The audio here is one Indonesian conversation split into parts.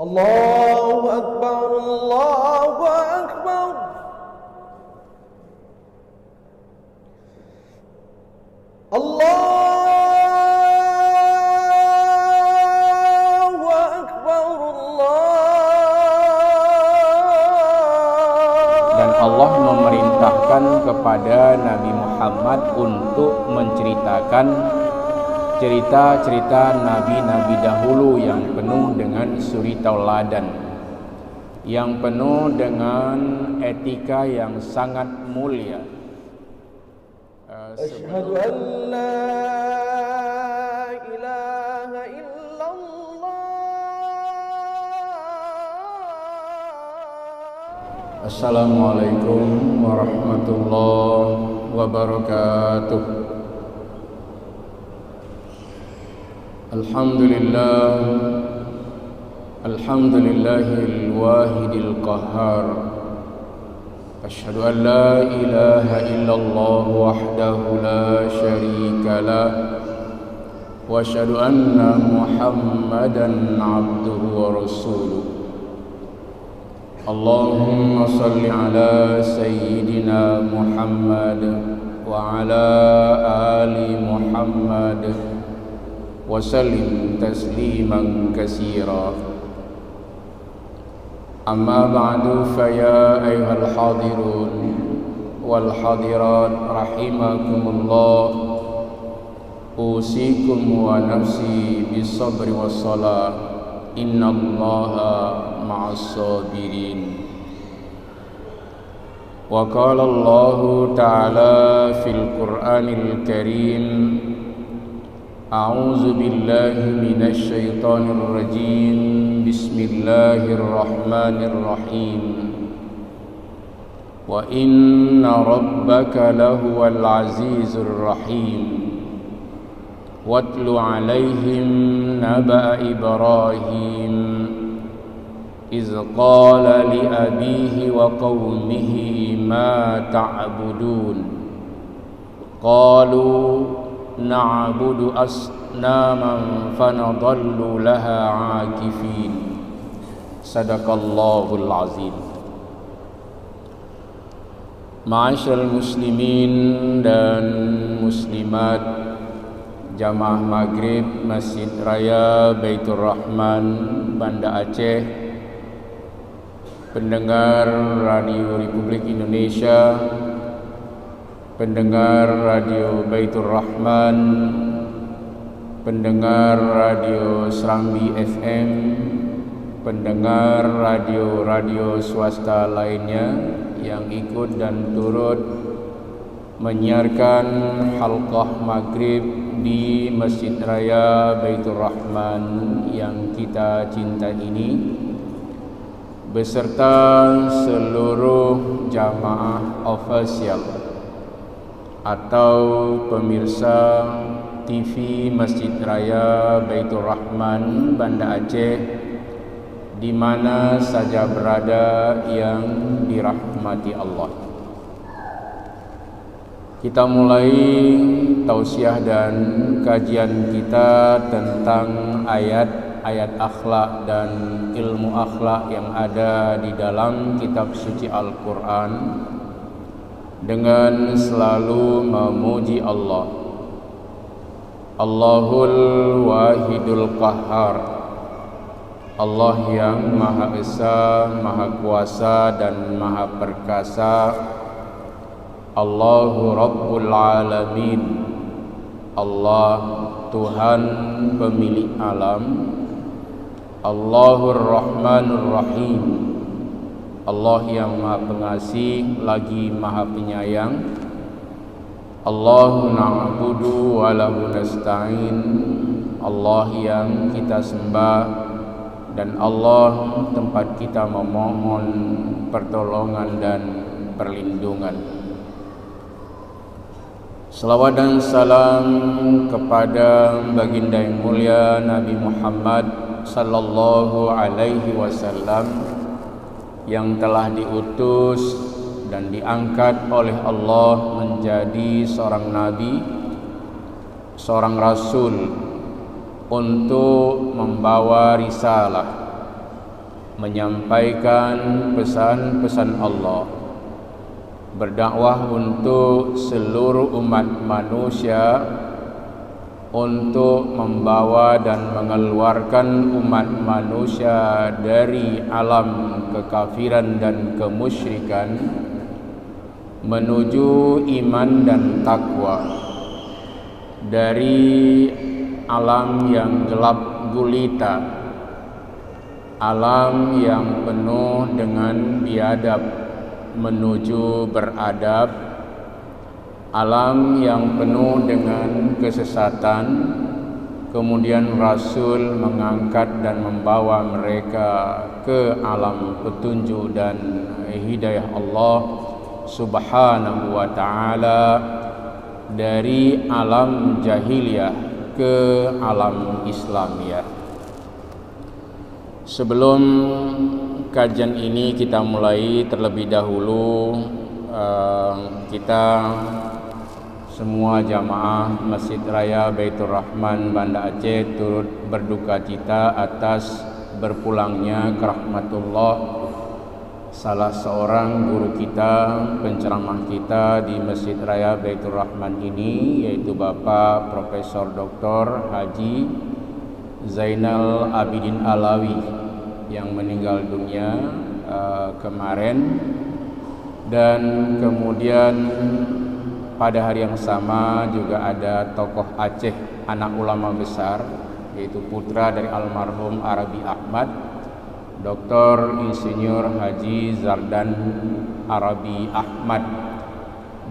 Allahu Akbar, Allahu Akbar. Allahu Akbar, Dan Allah memerintahkan kepada Nabi Muhammad untuk menceritakan cerita-cerita nabi-nabi dahulu yang penuh dengan suri tauladan, yang penuh dengan etika yang sangat mulia. Asyhadu an la ilaha illallah. Assalamualaikum warahmatullahi wabarakatuh. Alhamdulillahil wahidil qahhar. Asyhadu an la ilaha illallah wahdahu la syarika lah. Wa asyhadu anna Muhammadan abduhu wa rasuluh. Allahumma salli ala sayyidina Muhammad wa ala ali Muhammad wa sallim tasliman katsira. Amma ba'du, fa ya ayyuhal hadirun wal hadirat rahimakumullah, usikum wa nafsi bis sabri was salah, innallaha ma'as sabirin. Wa qala Allahu ta'ala fil Qur'anil Karim, a'udzu billahi minasy syaithanir rajim. Bismillahirrahmanirrahim. Wa inna rabbaka lahuwal azizur rahim. Watlu 'alaihim naba'a Ibrahim iz qala li abihi wa qaumihi ma ta'budun. Qalu na'budu asnaman fanadallu laha 'akifin. Sadaqallahul azim. Ma'asyiral muslimin dan muslimat, Jamaah Maghrib Masjid Raya Baitur Rahman Banda Aceh, pendengar Radio Republik Indonesia, pendengar Radio Baitur Rahman, pendengar Radio Serambi FM, pendengar radio-radio swasta lainnya yang ikut dan turut menyiarkan halqah maghrib di Masjid Raya Baitur Rahman yang kita cinta ini, beserta seluruh jamaah ofisial atau pemirsa TV Masjid Raya Baitur Rahman Banda Aceh di mana saja berada yang dirahmati Allah. Kita mulai tausiah dan kajian kita tentang ayat-ayat akhlak dan ilmu akhlak yang ada di dalam kitab suci Al-Quran dengan selalu memuji Allah. Allahul Wahidul Qahhar, Allah yang Maha Esa, Maha Kuasa dan Maha Perkasa. Allahu Rabbul Alamin, Allah Tuhan pemilik alam. Allahur Rahmanur Rahim, Allah yang Maha Pengasih lagi Maha Penyayang. Allahu na'budu wa lahu nasta'in, Allah yang kita sembah dan Allah tempat kita memohon pertolongan dan perlindungan. Salawat dan salam kepada baginda yang mulia Nabi Muhammad sallallahu alaihi wasallam yang telah diutus dan diangkat oleh Allah menjadi seorang nabi, seorang rasul untuk membawa risalah, menyampaikan pesan-pesan Allah, berdakwah untuk seluruh umat manusia, untuk membawa dan mengeluarkan umat manusia dari alam kekafiran dan kemusyrikan menuju iman dan takwa, dari alam yang gelap gulita, alam yang penuh dengan biadab menuju beradab, alam yang penuh dengan kesesatan. Kemudian Rasul mengangkat dan membawa mereka ke alam petunjuk dan hidayah Allah Subhanahu wa ta'ala, dari alam jahiliyah ke alam Islamiyah. Sebelum kajian ini kita mulai, terlebih dahulu kita semua jamaah Masjid Raya Baitur Rahman Banda Aceh turut berduka cita atas berpulangnya ke rahmatullah salah seorang guru kita, penceramah kita di Masjid Raya Baitur Rahman ini, yaitu Bapak Profesor Dr. Haji Zainal Abidin Alawi yang meninggal dunia kemarin. Dan kemudian pada hari yang sama juga ada tokoh Aceh, anak ulama besar, yaitu putra dari almarhum Arabi Ahmad, Dr. Insinyur Haji Zardan Arabi Ahmad.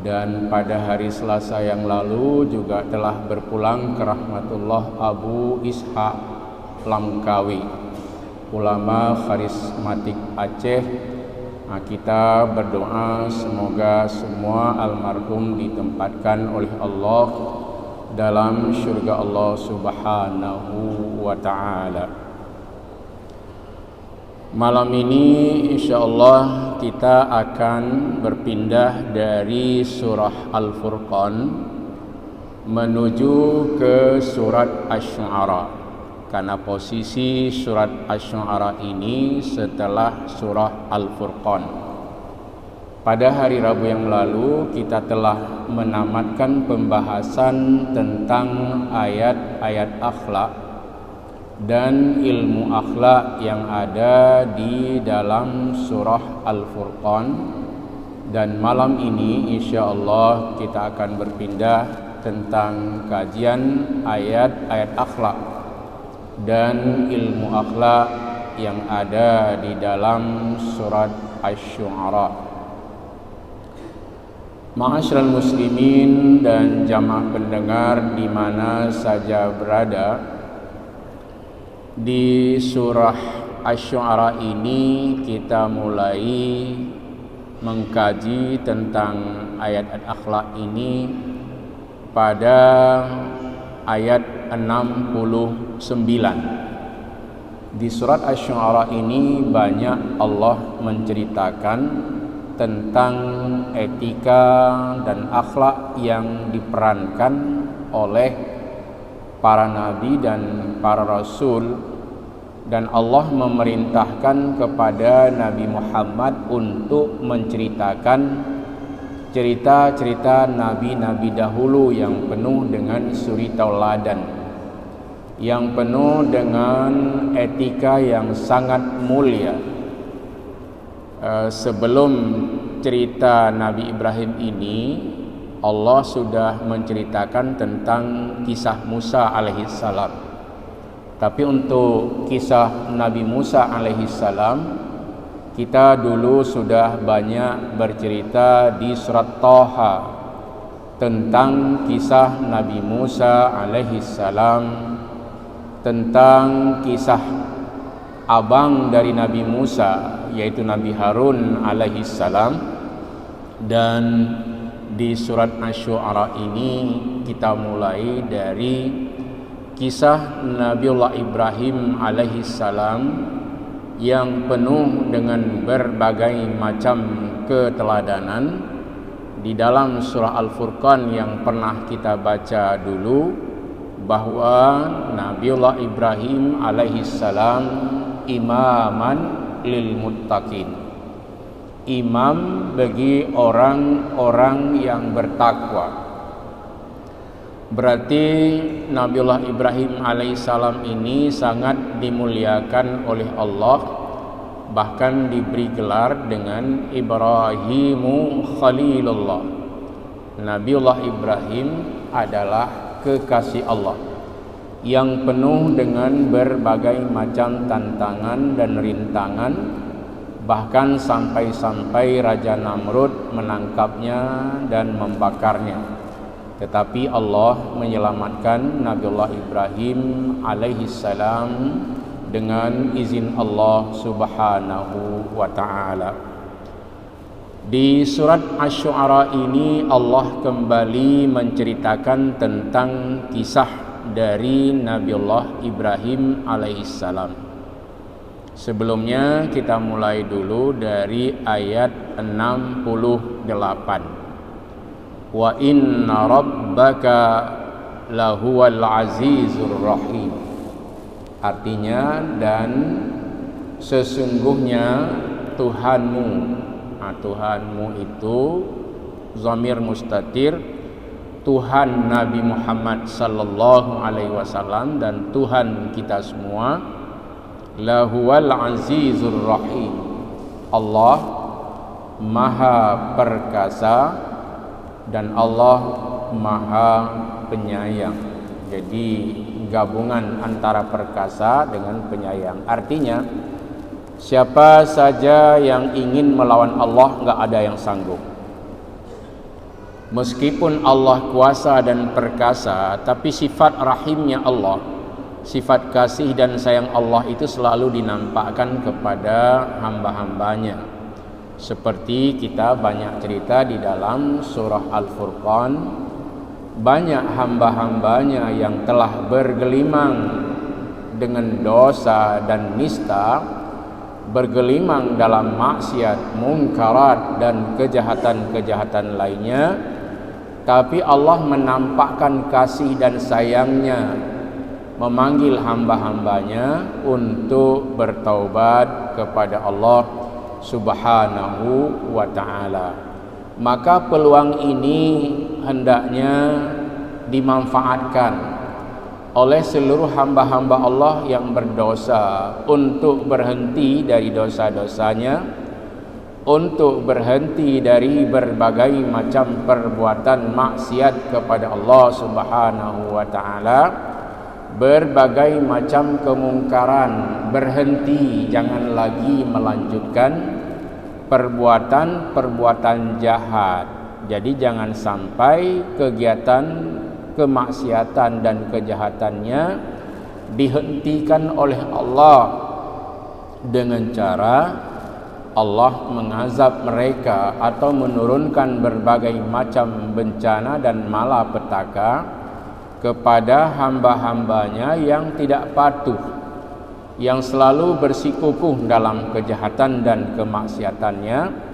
Dan pada hari Selasa yang lalu juga telah berpulang ke rahmatullah Abu Ishaq Lamkawi, ulama karismatik Aceh. Nah, kita berdoa semoga semua almarhum ditempatkan oleh Allah dalam syurga Allah Subhanahu wa ta'ala. Malam ini insyaallah kita akan berpindah dari surah Al-Furqan menuju ke surat Asy-Syu'ara, karena posisi surat Asy-Syu'ara ini setelah surah Al-Furqan. Pada hari Rabu yang lalu kita telah menamatkan pembahasan tentang ayat-ayat akhlak dan ilmu akhlak yang ada di dalam surah Al-Furqan. Dan malam ini insyaallah kita akan berpindah tentang kajian ayat-ayat akhlak dan ilmu akhlak yang ada di dalam surat Asy-Syu'ara. Ma'asyiral muslimin dan jamaah pendengar di mana saja berada, di surah Asy-Syu'ara ini kita mulai mengkaji tentang ayat-ayat akhlak ini pada ayat 69. Di surat Asy-Syu'ara ini banyak Allah menceritakan tentang etika dan akhlak yang diperankan oleh para nabi dan para rasul, dan Allah memerintahkan kepada Nabi Muhammad untuk menceritakan cerita-cerita nabi-nabi dahulu yang penuh dengan suri tauladan, yang penuh dengan etika yang sangat mulia. Sebelum cerita Nabi Ibrahim ini, Allah sudah menceritakan tentang kisah Musa alaihissalam. Tapi untuk kisah Nabi Musa alaihissalam, kita dulu sudah banyak bercerita di surat Thaha tentang kisah Nabi Musa alaihissalam, tentang kisah abang dari Nabi Musa yaitu Nabi Harun alaihissalam. Dan di surat Asy-Syu'ara ini kita mulai dari kisah Nabiullah Ibrahim alaihissalam yang penuh dengan berbagai macam keteladanan. Di dalam surah Al-Furqan yang pernah kita baca dulu, bahwa Nabiullah Ibrahim alaihissalam imaman lil muttaqin, imam bagi orang-orang yang bertakwa. Berarti Nabiullah Ibrahim alaihissalam ini sangat dimuliakan oleh Allah, bahkan diberi gelar dengan Ibrahimu Khalilullah. Nabiullah Ibrahim adalah kekasih Allah yang penuh dengan berbagai macam tantangan dan rintangan, bahkan sampai-sampai Raja Namrud menangkapnya dan membakarnya. Tetapi Allah menyelamatkan Nabiullah Ibrahim alaihissalam dengan izin Allah subhanahu wa ta'ala. Di surat Asy-Syu'ara ini Allah kembali menceritakan tentang kisah dari Nabiullah Ibrahim alaihissalam. Sebelumnya kita mulai dulu dari ayat 68. Wa inna rabbaka lahuwal azizur rahim. Artinya, dan sesungguhnya Tuhanmu. Tuhanmu itu dhamir mustatir, Tuhan Nabi Muhammad sallallahu alaihi wasallam dan Tuhan kita semua. Lahuwal azizur rahim. Allah Maha perkasa dan Allah Maha penyayang. Jadi gabungan antara perkasa dengan penyayang. Artinya siapa saja yang ingin melawan Allah, enggak ada yang sanggup. Meskipun Allah kuasa dan perkasa, tapi sifat rahimnya Allah, sifat kasih dan sayang Allah itu selalu dinampakkan kepada hamba-hambanya. Seperti kita banyak cerita di dalam surah Al-Furqan, banyak hamba-hambanya yang telah bergelimang dengan dosa dan nista, bergelimang dalam maksiat, mungkarat dan kejahatan-kejahatan lainnya, tapi Allah menampakkan kasih dan sayangnya, memanggil hamba-hambanya untuk bertaubat kepada Allah subhanahu wa ta'ala. Maka peluang ini hendaknya dimanfaatkan oleh seluruh hamba-hamba Allah yang berdosa untuk berhenti dari dosa-dosanya, untuk berhenti dari berbagai macam perbuatan maksiat kepada Allah subhanahu wa ta'ala, berbagai macam kemungkaran, berhenti, jangan lagi melanjutkan perbuatan-perbuatan jahat. Jadi jangan sampai kegiatan kemaksiatan dan kejahatannya dihentikan oleh Allah dengan cara Allah mengazab mereka atau menurunkan berbagai macam bencana dan malapetaka kepada hamba-hambanya yang tidak patuh, yang selalu bersikukuh dalam kejahatan dan kemaksiatannya.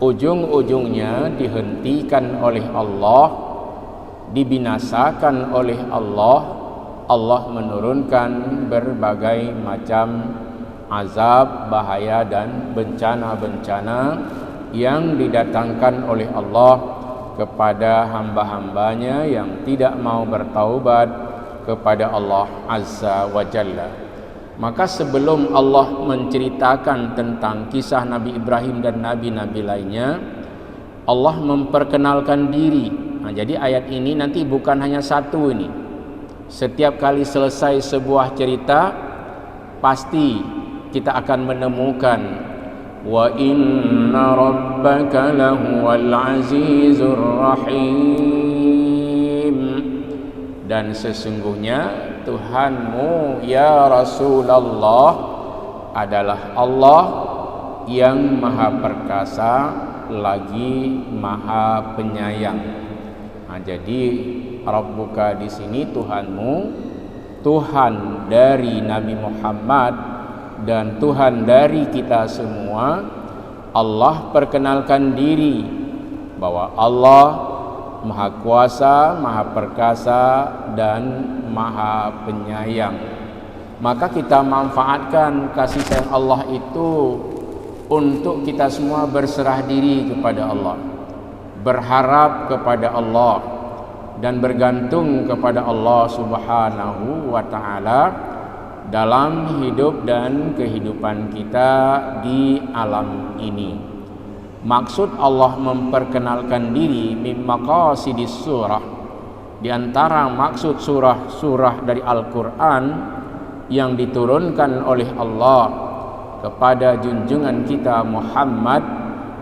Ujung-ujungnya dihentikan oleh Allah, dibinasakan oleh Allah. Allah menurunkan berbagai macam azab, bahaya dan bencana-bencana yang didatangkan oleh Allah kepada hamba-hambanya yang tidak mau bertaubat kepada Allah Azza wa Jalla. Maka sebelum Allah menceritakan tentang kisah Nabi Ibrahim dan nabi-nabi lainnya, Allah memperkenalkan diri. Jadi ayat ini nanti bukan hanya satu ini. Setiap kali selesai sebuah cerita, pasti kita akan menemukan wa inna rabbaka lahuwal azizur rahim, dan sesungguhnya Tuhanmu ya Rasulullah adalah Allah yang maha perkasa lagi maha penyayang. Jadi Rabbuka di sini Tuhanmu, Tuhan dari Nabi Muhammad dan Tuhan dari kita semua. Allah perkenalkan diri bahwa Allah Maha Kuasa, Maha Perkasa dan Maha Penyayang. Maka kita manfaatkan kasih sayang Allah itu untuk kita semua berserah diri kepada Allah, berharap kepada Allah, dan bergantung kepada Allah Subhanahu wa ta'ala dalam hidup dan kehidupan kita di alam ini. Maksud Allah memperkenalkan diri min maqasidis surah, di antara maksud surah-surah dari Al-Quran yang diturunkan oleh Allah kepada junjungan kita Muhammad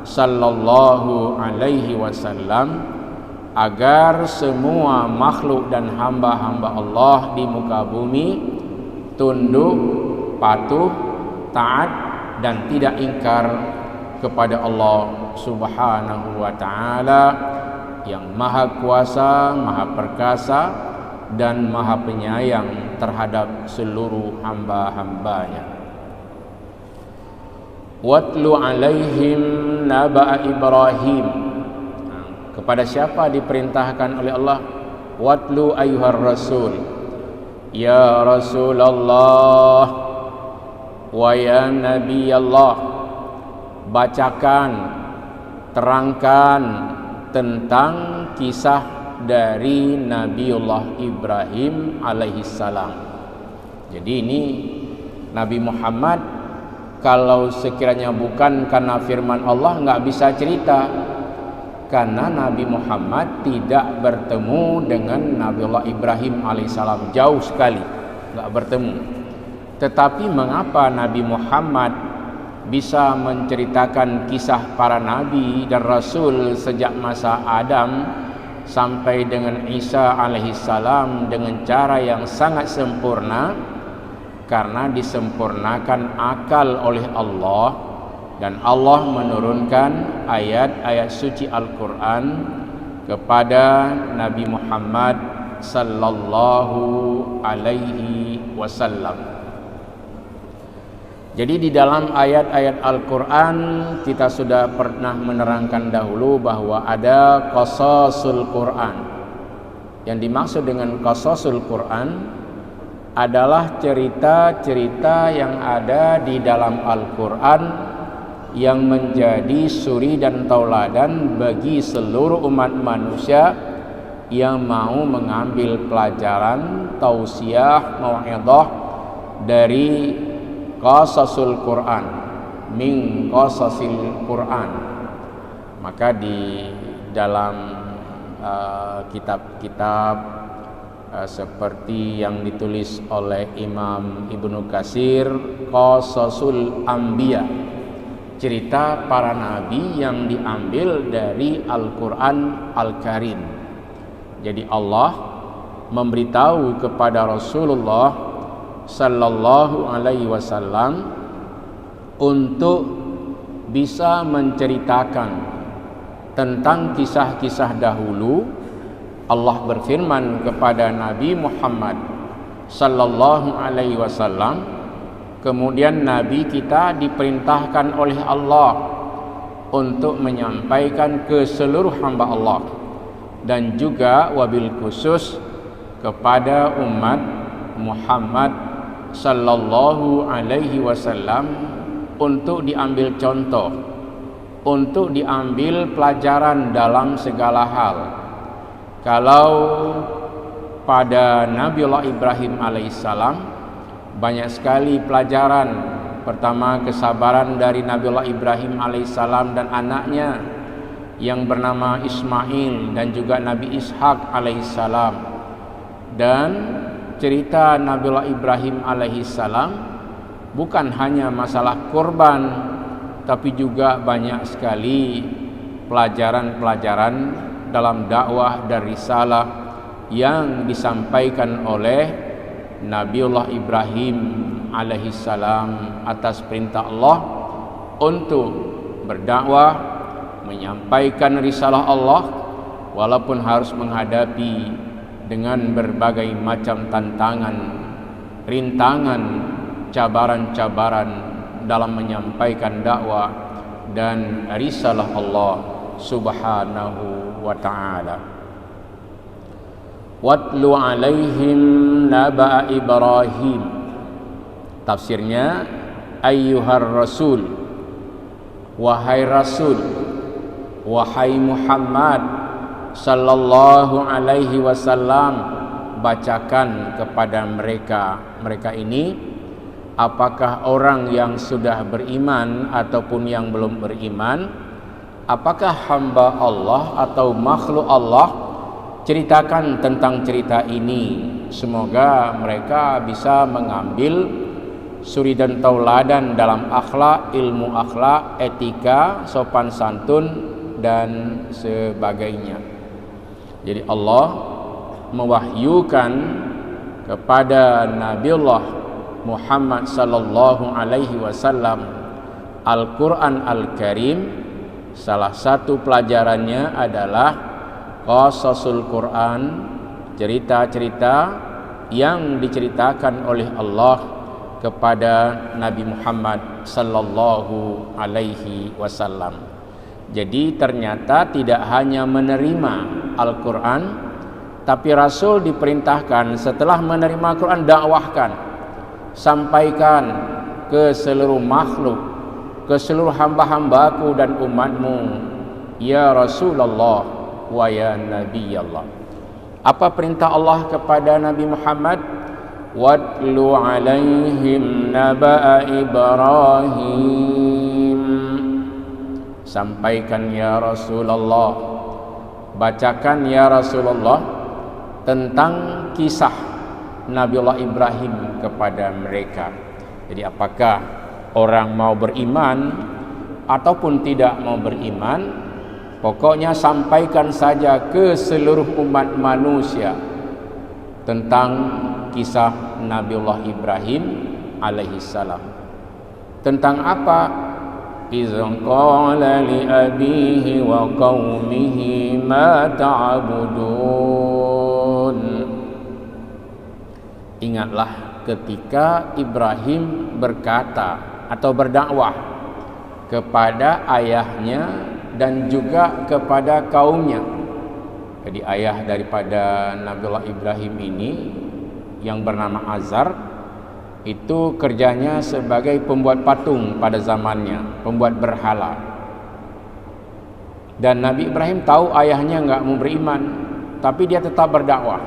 sallallahu alaihi wasallam, agar semua makhluk dan hamba-hamba Allah di muka bumi tunduk, patuh, taat, dan tidak ingkar kepada Allah Subhanahu wa ta'ala yang maha kuasa, maha perkasa, dan maha penyayang terhadap seluruh hamba-hambanya. Watlu alaihim naba'a Ibrahim. Kepada siapa diperintahkan oleh Allah? Watlu ayyuhar rasul, ya Rasulullah wa ya Nabi Allah, bacakan, terangkan tentang kisah dari Nabiullah Ibrahim alaihissalam. Jadi ini Nabi Muhammad, kalau sekiranya bukan karena firman Allah, nggak bisa cerita, karena Nabi Muhammad tidak bertemu dengan Nabiullah Ibrahim alaihissalam, jauh sekali nggak bertemu. Tetapi mengapa Nabi Muhammad bisa menceritakan kisah para nabi dan rasul sejak masa Adam sampai dengan Isa alaihissalam dengan cara yang sangat sempurna? Karena disempurnakan akal oleh Allah, dan Allah menurunkan ayat-ayat suci Al-Quran kepada Nabi Muhammad sallallahu alaihi wasallam. Jadi di dalam ayat-ayat Al-Quran kita sudah pernah menerangkan dahulu bahwa ada qasasul Quran. Yang dimaksud dengan qasasul Quran adalah cerita-cerita yang ada di dalam Al-Quran yang menjadi suri dan tauladan bagi seluruh umat manusia yang mau mengambil pelajaran, tausiah, mau'idhah dari qasasul Quran, min qasasil Quran. Maka di dalam kitab-kitab seperti yang ditulis oleh Imam Ibnu Katsir, qasasul anbiya, cerita para nabi yang diambil dari Al-Quran Al-Karim. Jadi Allah memberitahu kepada Rasulullah sallallahu alaihi wasallam untuk bisa menceritakan tentang kisah-kisah dahulu. Allah berfirman kepada Nabi Muhammad sallallahu alaihi wasallam, kemudian Nabi kita diperintahkan oleh Allah untuk menyampaikan ke seluruh hamba Allah, dan juga wabil khusus kepada umat Muhammad sallallahu alaihi wasallam untuk diambil contoh, untuk diambil pelajaran dalam segala hal. Kalau pada Nabiullah Ibrahim alaihissalam banyak sekali pelajaran. Pertama, kesabaran dari Nabiullah Ibrahim alaihissalam dan anaknya yang bernama Ismail, dan juga Nabi Ishak alaihissalam. Dan cerita Nabiullah Ibrahim alaihissalam bukan hanya masalah kurban, tapi juga banyak sekali pelajaran-pelajaran dalam dakwah dan risalah yang disampaikan oleh Nabiullah Ibrahim alaihissalam atas perintah Allah untuk berdakwah, menyampaikan risalah Allah, walaupun harus menghadapi dengan berbagai macam tantangan, rintangan, cabaran-cabaran dalam menyampaikan dakwah dan risalah Allah Subhanahu wa ta'ala. Watlu alaihim naba'a Ibrahim. Tafsirnya, ayyuhar rasul, wahai rasul, wahai Muhammad sallallahu alaihi wasallam, bacakan kepada mereka ini, apakah orang yang sudah beriman ataupun yang belum beriman, apakah hamba Allah atau makhluk Allah, ceritakan tentang cerita ini. Semoga mereka bisa mengambil suri dan tauladan dalam akhlak, ilmu akhlak, etika, sopan santun dan sebagainya. Jadi Allah mewahyukan kepada Nabiullah Muhammad sallallahu alaihi wasallam Al-Qur'an Al-Karim. Salah satu pelajarannya adalah qasasul Qur'an, cerita-cerita yang diceritakan oleh Allah kepada Nabi Muhammad sallallahu alaihi wasallam. Jadi ternyata tidak hanya menerima Al-Qur'an, tapi Rasul diperintahkan setelah menerima Al-Qur'an, dakwahkan, sampaikan ke seluruh makhluk, ke seluruh hamba-hambaku dan umatmu, ya Rasulullah wa ya Nabi Allah. Apa perintah Allah kepada Nabi Muhammad? Watlu alaihim naba'a Ibrahim. Sampaikan ya Rasulullah, bacakan ya Rasulullah tentang kisah Nabiullah Ibrahim kepada mereka. Jadi apakah orang mau beriman ataupun tidak mau beriman, pokoknya sampaikan saja ke seluruh umat manusia tentang kisah Nabiullah Ibrahim alaihissalam. Tentang apa? إِذْ قَالَ لِأَبِيهِ وَقَوْمِهِ مَا تَعْبُدُونَ. Ingatlah ketika Ibrahim berkata atau berdakwah kepada ayahnya dan juga kepada kaumnya. Jadi ayah daripada Nabiullah Ibrahim ini yang bernama Azar itu kerjanya sebagai pembuat patung pada zamannya, pembuat berhala. Dan Nabi Ibrahim tahu ayahnya enggak mau beriman, tapi dia tetap berdakwah.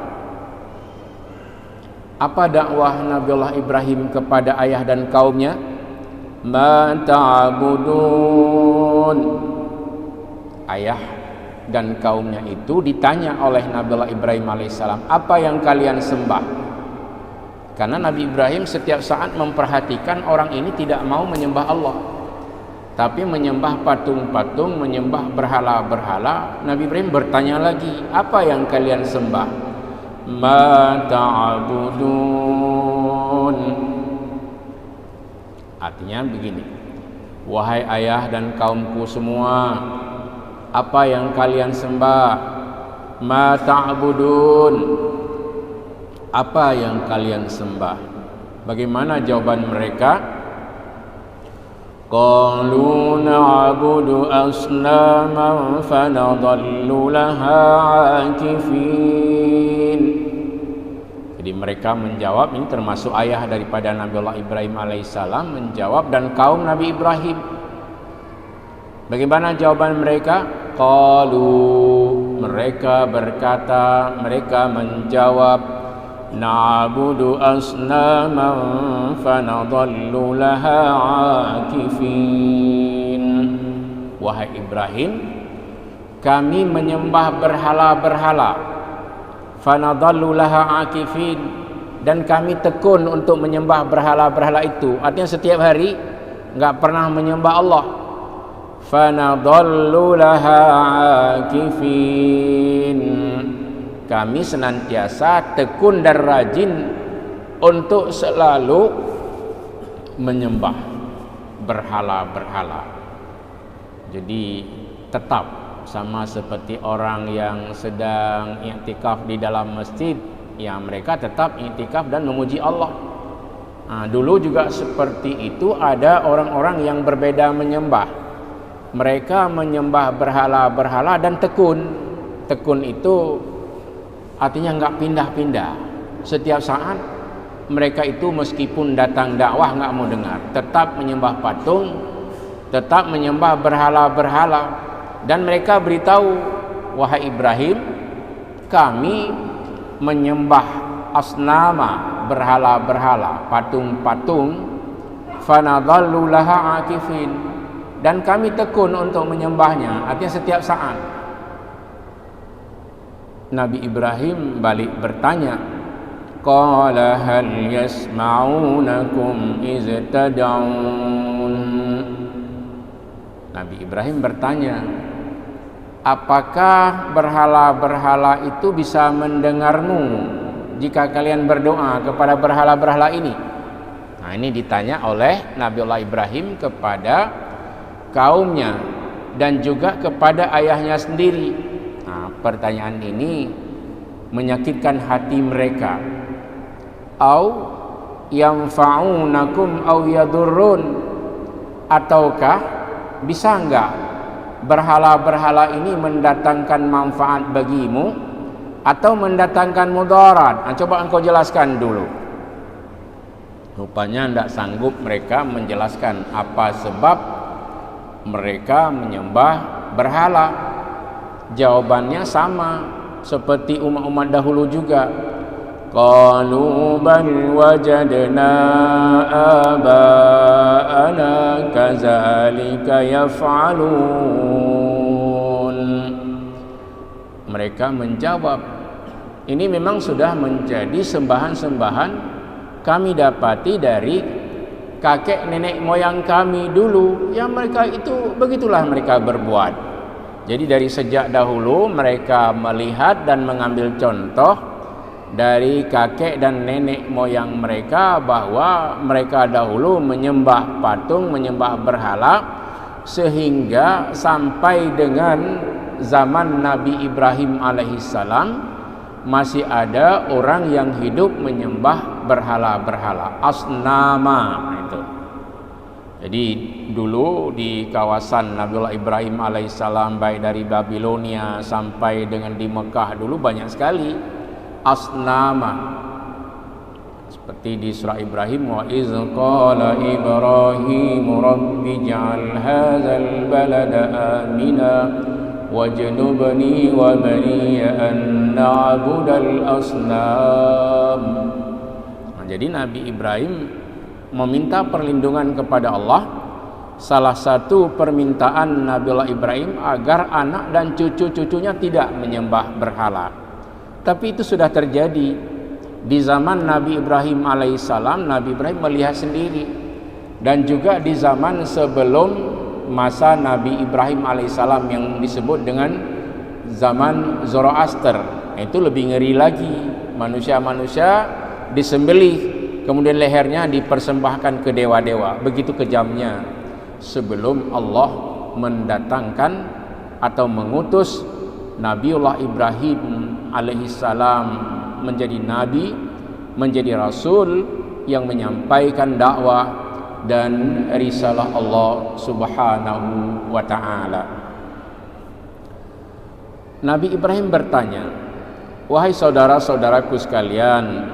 Apa dakwah Nabiullah Ibrahim kepada ayah dan kaumnya? Ma ta'budun. Ayah dan kaumnya itu ditanya oleh Nabiullah Ibrahim alaihissalam, apa yang kalian sembah? Karena Nabi Ibrahim setiap saat memperhatikan orang ini tidak mau menyembah Allah, tapi menyembah patung-patung, menyembah berhala-berhala. Nabi Ibrahim bertanya lagi, apa yang kalian sembah? Ma ta'budun. Artinya begini, wahai ayah dan kaumku semua, apa yang kalian sembah? Ma ta'budun. Apa yang kalian sembah? Bagaimana jawaban mereka? Qalu na'budu asnaman fanadhallu laha 'akifin. Jadi mereka menjawab, ini termasuk ayah daripada Nabiullah Ibrahim alaihissalam menjawab, dan kaum Nabi Ibrahim. Bagaimana jawaban mereka? Qalu, mereka berkata, mereka menjawab, na'budu asnaman fanadhallu laha 'akifin. Wahai Ibrahim, kami menyembah berhala-berhala, fanadhallu laha 'akifin, dan kami tekun untuk menyembah berhala-berhala itu. Artinya setiap hari enggak pernah menyembah Allah. Fanadhallu laha 'akifin. Kami senantiasa tekun dan rajin untuk selalu menyembah berhala-berhala. Jadi tetap sama seperti orang yang sedang i'tikaf di dalam masjid, ya mereka tetap i'tikaf dan memuji Allah. Dulu juga seperti itu, ada orang-orang yang berbeda menyembah. Mereka menyembah berhala-berhala dan tekun. Tekun itu artinya enggak pindah-pindah. Setiap saat mereka itu meskipun datang dakwah nggak mau dengar, tetap menyembah patung, tetap menyembah berhala-berhala. Dan mereka beritahu, wahai Ibrahim, kami menyembah asnama, berhala-berhala, patung-patung, fanadhallu laha akifin, dan kami tekun untuk menyembahnya, artinya setiap saat. Nabi Ibrahim balik bertanya, qala hal yasma'unakum iz tad'un. Nabi Ibrahim bertanya, apakah berhala-berhala itu bisa mendengarmu jika kalian berdoa kepada berhala-berhala ini? Nah, ini ditanya oleh Nabiullah Ibrahim kepada kaumnya dan juga kepada ayahnya sendiri. Nah, pertanyaan ini menyakitkan hati mereka. Au yanfa'unakum au yadurrun, ataukah bisa enggak berhala-berhala ini mendatangkan manfaat bagimu atau mendatangkan mudarat? Nah, coba engkau jelaskan dulu. Rupanya tidak sanggup mereka menjelaskan apa sebab mereka menyembah berhala. Jawabannya sama seperti umat-umat dahulu juga. Qalu bal wajadna aba'ana kadzalika yaf'alun. Mereka menjawab, ini memang sudah menjadi sembahan-sembahan kami dapati dari kakek nenek moyang kami dulu. Ya, mereka itu begitulah mereka berbuat. Jadi dari sejak dahulu mereka melihat dan mengambil contoh dari kakek dan nenek moyang mereka, bahwa mereka dahulu menyembah patung, menyembah berhala, sehingga sampai dengan zaman Nabi Ibrahim alaihissalam masih ada orang yang hidup menyembah berhala-berhala, asnama itu. Jadi dulu di kawasan Nabiullah Ibrahim alaihissalam, baik dari Babilonia sampai dengan di Mekah dulu banyak sekali asnama. Seperti di surah Ibrahim, wa iz qala Ibrahim rabbi ij'al hadzal balada amina wajnubni wa baniya an na'budal asnam. Nah, jadi Nabi Ibrahim meminta perlindungan kepada Allah. Salah satu permintaan Nabiullah Ibrahim agar anak dan cucu-cucunya tidak menyembah berhala. Tapi itu sudah terjadi di zaman Nabi Ibrahim alaihissalam. Nabi Ibrahim melihat sendiri, dan juga di zaman sebelum masa Nabi Ibrahim alaihissalam yang disebut dengan zaman Zoroaster. Itu lebih ngeri lagi, manusia-manusia disembelih, kemudian lehernya dipersembahkan ke dewa-dewa. Begitu kejamnya sebelum Allah mendatangkan atau mengutus Nabiullah Ibrahim alaihissalam menjadi nabi, menjadi rasul yang menyampaikan dakwah dan risalah Allah subhanahu wa ta'ala. Nabi Ibrahim bertanya, wahai saudara-saudaraku sekalian,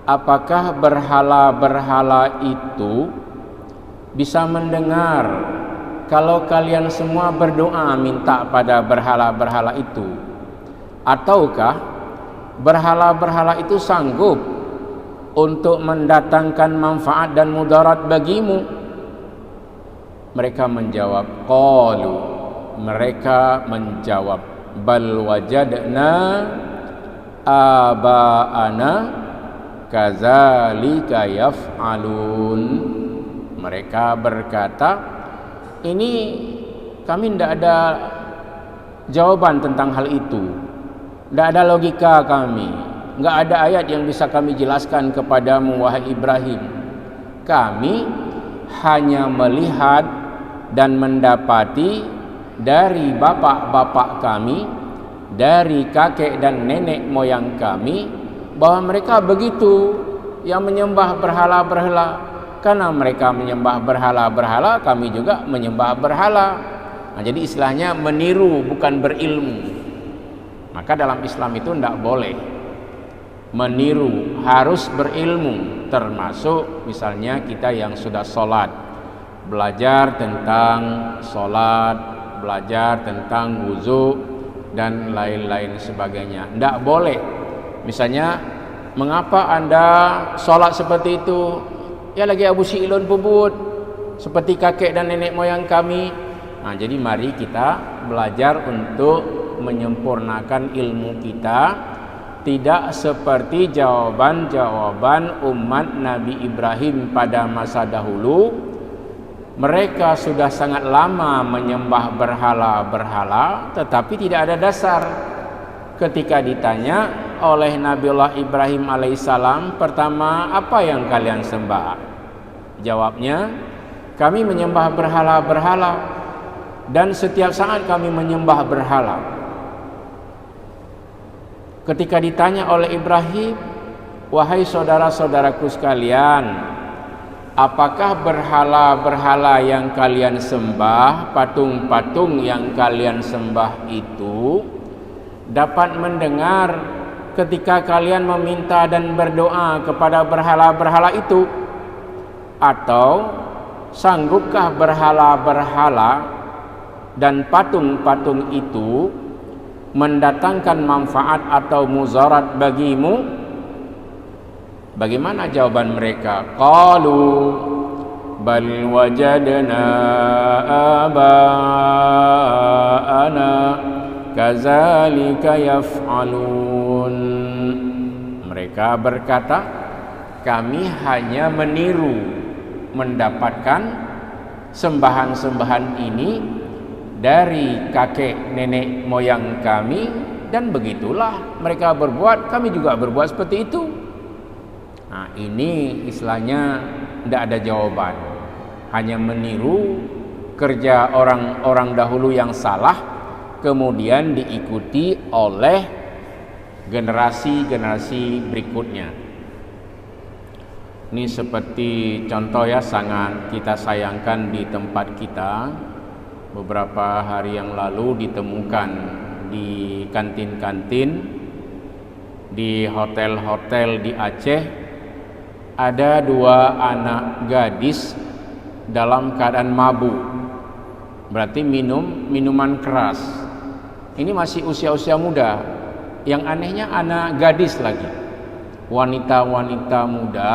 apakah berhala-berhala itu bisa mendengar kalau kalian semua berdoa minta pada berhala-berhala itu? Ataukah berhala-berhala itu sanggup untuk mendatangkan manfaat dan mudarat bagimu? Mereka menjawab, qalu, mereka menjawab, bal wajadna aba'ana kadzalika yaf'alun. Mereka berkata, ini kami tidak ada jawaban tentang hal itu, tidak ada logika kami, tidak ada ayat yang bisa kami jelaskan kepadamu wahai Ibrahim. Kami hanya melihat dan mendapati dari bapak-bapak kami, dari kakek dan nenek moyang kami, bahwa mereka begitu yang menyembah berhala-berhala. Karena mereka menyembah berhala-berhala, kami juga menyembah berhala. Nah, jadi istilahnya meniru, bukan berilmu. Maka dalam Islam itu tidak boleh meniru, harus berilmu, termasuk misalnya kita yang sudah sholat, belajar tentang sholat, belajar tentang wudu dan lain-lain sebagainya. Tidak boleh misalnya, mengapa anda sholat seperti itu? Ya lagi Abu Syilun pebut seperti kakek dan nenek moyang kami. Nah, jadi mari kita belajar untuk menyempurnakan ilmu kita, tidak seperti jawaban-jawaban umat Nabi Ibrahim pada masa dahulu. Mereka sudah sangat lama menyembah berhala-berhala, tetapi tidak ada dasar. Ketika ditanya oleh Nabiullah Ibrahim alaihissalam, pertama, apa yang kalian sembah? Jawabnya, kami menyembah berhala-berhala, dan setiap saat kami menyembah berhala. Ketika ditanya oleh Ibrahim, wahai saudara-saudaraku sekalian, apakah berhala-berhala yang kalian sembah, patung-patung yang kalian sembah itu dapat mendengar ketika kalian meminta dan berdoa kepada berhala-berhala itu? Atau sanggupkah berhala-berhala dan patung-patung itu mendatangkan manfaat atau mudarat bagimu? Bagaimana jawaban mereka? Qalu bal wajadna aba'ana kazalika yaf'alun. Mereka berkata, kami hanya meniru, mendapatkan sembahan-sembahan ini dari kakek nenek moyang kami, dan begitulah mereka berbuat, kami juga berbuat seperti itu. Nah, ini istilahnya tidak ada jawaban, hanya meniru kerja orang-orang dahulu yang salah, kemudian diikuti oleh generasi-generasi berikutnya. Ini seperti contoh ya, sangat kita sayangkan di tempat kita. Beberapa hari yang lalu ditemukan di kantin-kantin, di hotel-hotel di Aceh, ada 2 anak gadis dalam keadaan mabuk, berarti minum minuman keras. Ini masih usia-usia muda. Yang anehnya anak gadis lagi, wanita-wanita muda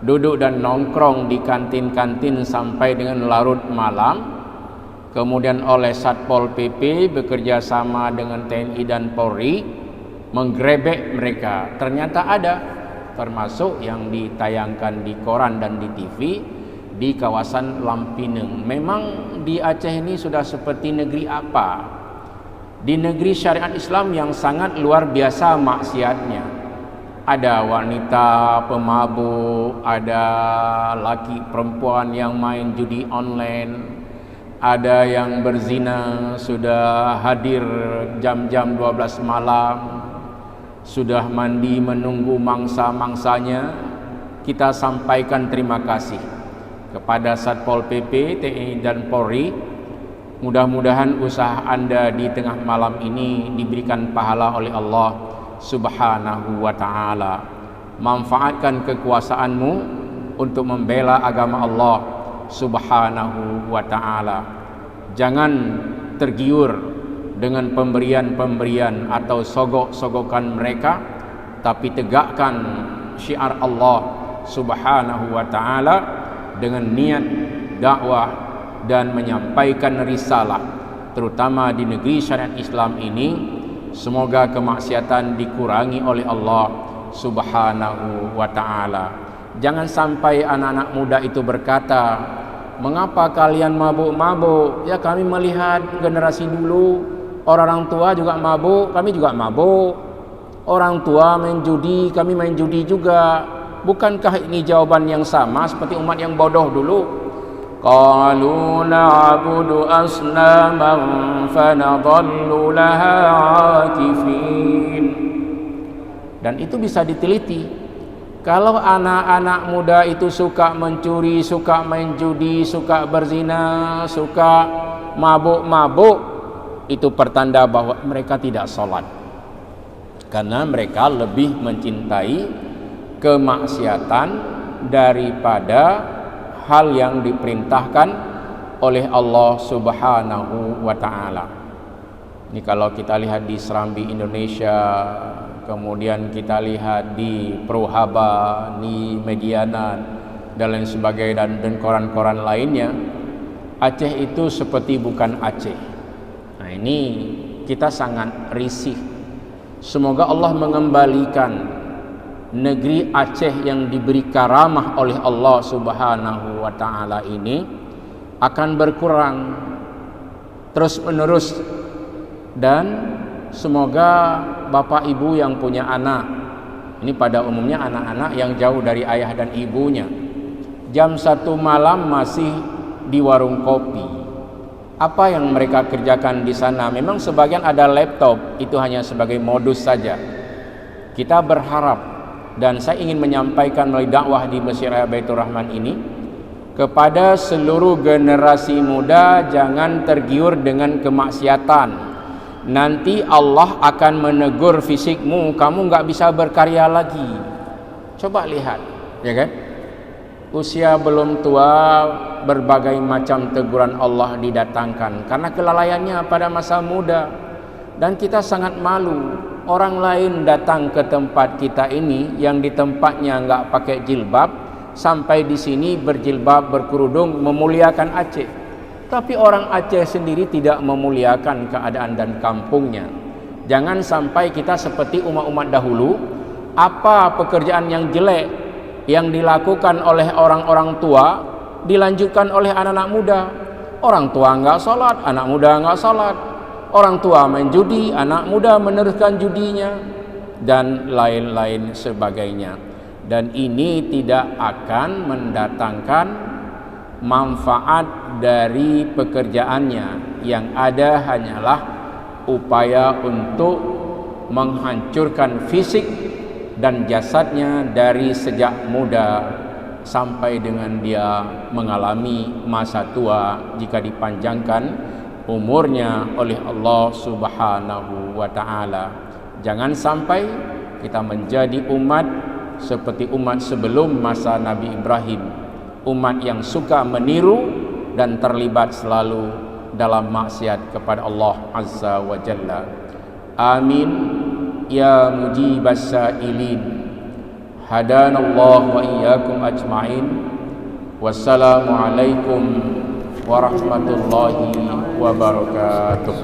duduk dan nongkrong di kantin-kantin sampai dengan larut malam. Kemudian oleh Satpol PP bekerja sama dengan TNI dan Polri menggerebek mereka. Ternyata ada, termasuk yang ditayangkan di koran dan di TV di kawasan Lampineng. Memang di Aceh ini sudah seperti negeri apa? Di negeri syariat Islam yang sangat luar biasa maksiatnya. Ada wanita pemabuk, ada laki perempuan yang main judi online, ada yang berzina, sudah hadir jam-jam 12 malam, sudah mandi menunggu mangsa-mangsanya. Kita sampaikan terima kasih kepada Satpol PP, TNI dan Polri. Mudah-mudahan usaha Anda di tengah malam ini diberikan pahala oleh Allah Subhanahu wa ta'ala. Manfaatkan kekuasaanmu untuk membela agama Allah Subhanahu wa ta'ala. Jangan tergiur dengan pemberian-pemberian atau sogok-sogokan mereka, tapi tegakkan syiar Allah Subhanahu wa ta'ala dengan niat dakwah dan menyampaikan risalah, terutama di negeri syariat Islam ini. Semoga kemaksiatan dikurangi oleh Allah Subhanahu wa ta'ala. Jangan sampai anak-anak muda itu berkata, mengapa kalian mabuk-mabuk? Ya, kami melihat generasi dulu, orang tua juga mabuk, kami juga mabuk. Orang tua main judi, kami main judi juga. Bukankah ini jawaban yang sama seperti umat yang bodoh dulu? Qalu na'budu asnaman fanadhallu laha 'akifin. Dan itu bisa diteliti. Kalau anak-anak muda itu suka mencuri, suka main judi, suka berzina, suka mabuk-mabuk, itu pertanda bahwa mereka tidak sholat. karena mereka lebih mencintai kemaksiatan daripada hal yang diperintahkan oleh Allah Subhanahu wa taala. Ini kalau kita lihat di Serambi Indonesia, kemudian kita lihat di Prohaba, di Mediana dan lain sebagainya, dan koran-koran lainnya, Aceh itu seperti bukan Aceh. Nah, ini kita sangat risih. Semoga Allah mengembalikan negeri Aceh yang diberi karamah oleh Allah Subhanahu wa taala ini akan berkurang terus menerus, dan semoga bapak ibu yang punya anak, ini pada umumnya anak-anak yang jauh dari ayah dan ibunya, jam 1 malam masih di warung kopi. Apa yang mereka kerjakan di sana? Memang sebagian ada laptop, itu hanya sebagai modus saja. Kita berharap, dan saya ingin menyampaikan melalui dakwah di Masjid Raya Baitur Rahman ini kepada seluruh generasi muda, jangan tergiur dengan kemaksiatan. Nanti Allah akan menegur fisikmu, kamu nggak bisa berkarya lagi. Coba lihat, ya kan? Usia belum tua, berbagai macam teguran Allah didatangkan karena kelalaiannya pada masa muda, dan kita sangat malu. Orang lain datang ke tempat kita ini yang di tempatnya nggak pakai jilbab, sampai di sini berjilbab, berkerudung, memuliakan Aceh. Tapi orang Aceh sendiri tidak memuliakan keadaan dan kampungnya. Jangan sampai kita seperti umat-umat dahulu, apa pekerjaan yang jelek yang dilakukan oleh orang-orang tua dilanjutkan oleh anak-anak muda. Orang tua nggak sholat, anak muda nggak sholat. Orang tua main judi, anak muda meneruskan judinya, dan lain-lain sebagainya. Dan ini tidak akan mendatangkan manfaat dari pekerjaannya. Yang ada hanyalah upaya untuk menghancurkan fisik dan jasadnya dari sejak muda sampai dengan dia mengalami masa tua jika dipanjangkan umurnya oleh Allah Subhanahu wa taala. Jangan sampai kita menjadi umat seperti umat sebelum masa Nabi Ibrahim, umat yang suka meniru dan terlibat selalu dalam maksiat kepada Allah Azza wa Jalla. Amin ya mujibas sa'ilin. Hadanallahu wa iyyakum ajma'in. Wassalamualaikum warahmatullahi wabarakatuh.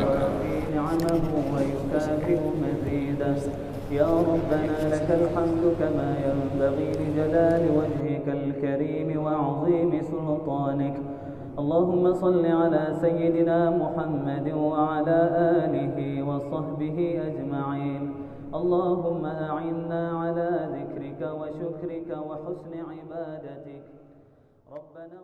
يا ربنا لك الحمد كما ينبغي لجلال وجهك الكريم وعظيم سلطانك. اللهم صل على سيدنا محمد وعلى آله وصحبه أجمعين. اللهم أعنا على ذكرك وشكرك وحسن عبادتك. ربنا